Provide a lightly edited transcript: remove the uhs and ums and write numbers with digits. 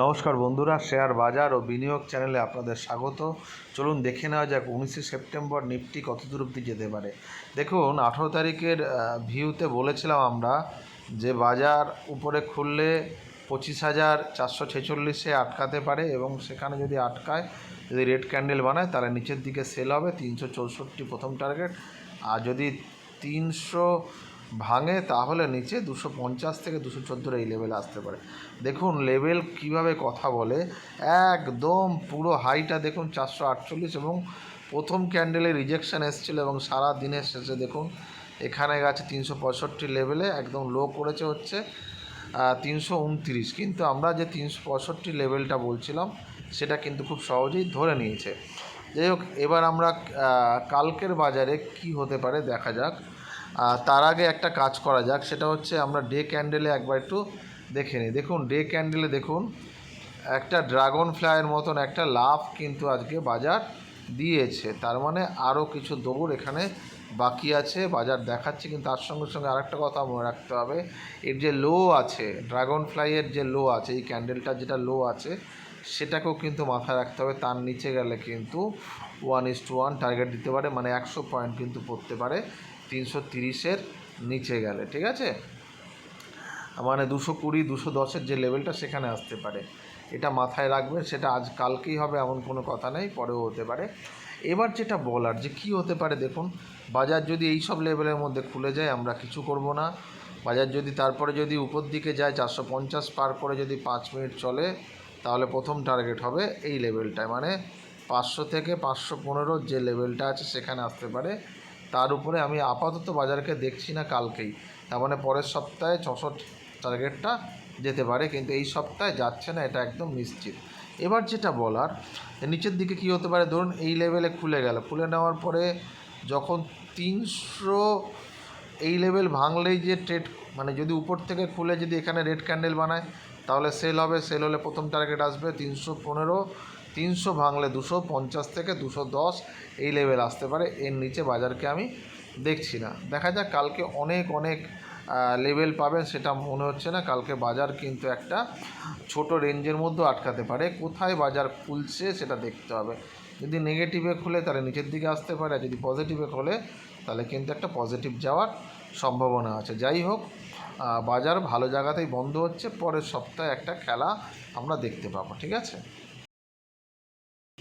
নমস্কার বন্ধুরা, শেয়ার বাজার ও বিনিয়োগ চ্যানেলে আপনাদের স্বাগত। চলুন দেখে নেওয়া যাক 19শে সেপ্টেম্বর নিফটি কত দূর অবধি যেতে পারে। দেখুন 18 তারিখের ভিউতে বলেছিলাম আমরা যে বাজার উপরে খুললে 25,446-এ আটকাতে পারে এবং সেখানে যদি আটকায়, যদি রেড ক্যান্ডেল বানায় তাহলে নিচের দিকে সেল হবে 364 প্রথম টার্গেট, আর যদি 300 ভাঙে তাহলে নিচে 250 থেকে 214 এই লেভেলে আসতে পারে। দেখুন লেভেল কিভাবে কথা বলে, একদম পুরো হাইটা দেখুন 448 এবং প্রথম ক্যান্ডেলে রিজেকশান এসেছিলো এবং সারা দিনের শেষে দেখুন এখানে গেছে 365 লেভেলে, একদম লো করেছে হচ্ছে 329, কিন্তু আমরা যে 365 লেভেলটা বলছিলাম সেটা কিন্তু খুব সহজেই ধরে নিয়েছে। যাই হোক, এবার আমরা কালকের বাজারে কি হতে পারে দেখা যাক। তার আগে একটা কাজ করা যাক, সেটা হচ্ছে আমরা ডে ক্যান্ডেলে একবার একটু দেখে নিই। দেখুন ডে ক্যান্ডেলে দেখুন একটা ড্রাগন ফ্লাইয়ের মতন একটা লাফ কিন্তু আজকে বাজার দিয়েছে, তার মানে আরও কিছু দৌড় এখানে বাকি আছে বাজার দেখাচ্ছে। কিন্তু তার সঙ্গে সঙ্গে আরেকটা কথা মনে রাখতে হবে, এর যে লো আছে, ড্রাগন ফ্লাইয়ের যে লো আছে, এই ক্যান্ডেলটার যেটা লো আছে সেটাকেও কিন্তু মাথায় রাখতে হবে। তার নিচে গেলে কিন্তু 1:1 টার্গেট দিতে পারে, মানে 100 পয়েন্ট কিন্তু পড়তে পারে 330-এর নিচে গেলে, ঠিক আছে, মানে 220, 210-এর যে লেভেলটা সেখানে আসতে পারে। এটা মাথায় রাখবেন, সেটা আজ কালকেই হবে এমন কোনো কথা নেই, পরেও হতে পারে। এবার যেটা বলার যে কী হতে পারে, দেখুন বাজার যদি এই সব লেভেলের মধ্যে খুলে যায় আমরা কিছু করব না। বাজার যদি তারপরে যদি উপর দিকে যায় 450 পার করে যদি 5 মিনিট চলে, তাহলে প্রথম টার্গেট হবে এই লেভেলটায়, মানে 500 থেকে 515 যে লেভেলটা আছে সেখানে আসতে পারে। তার উপরে আমি আপাতত বাজারকে দেখছি না কালকেই, তার মানে পরের সপ্তাহে 600 টার্গেটটা যেতে পারে, কিন্তু এই সপ্তাহে যাচ্ছে না, এটা একদম নিশ্চিত। এবার যেটা বলার, নিচের দিকে কি হতে পারে, ধরুন এই লেভেলে খুলে গেল, খুলে নেওয়ার পরে যখন 300 এই লেভেল ভাঙলেই যে ট্রেড, মানে যদি উপর থেকে খুলে যদি এখানে রেড ক্যান্ডেল বানায় তাহলে সেল হবে। সেল হলে প্রথম টার্গেট আসবে 315, 300 ভাঙলে 250 থেকে 210 এই লেভেল আসতে পারে। এর নিচে বাজারকে আমি দেখছি না। দেখা যাক কালকে অনেক লেভেল পাবেন সেটা মনে হচ্ছে না। কালকে বাজার কিন্তু একটা ছোট রেঞ্জের মধ্যে আটকাতে পারে। কোথায় বাজার খুলছে সেটা দেখতে হবে। যদি নেগেটিভে খুলে তাহলে নিচের দিকে আসতে পারে, আর যদি পজিটিভে খোলে তাহলে কিন্তু একটা পজিটিভ যাওয়ার সম্ভাবনা আছে। যাই হোক, বাজার ভালো জায়গাতেই বন্ধ হচ্ছে, পরের সপ্তাহে একটা খেলা আমরা দেখতে পাবো, ঠিক আছে।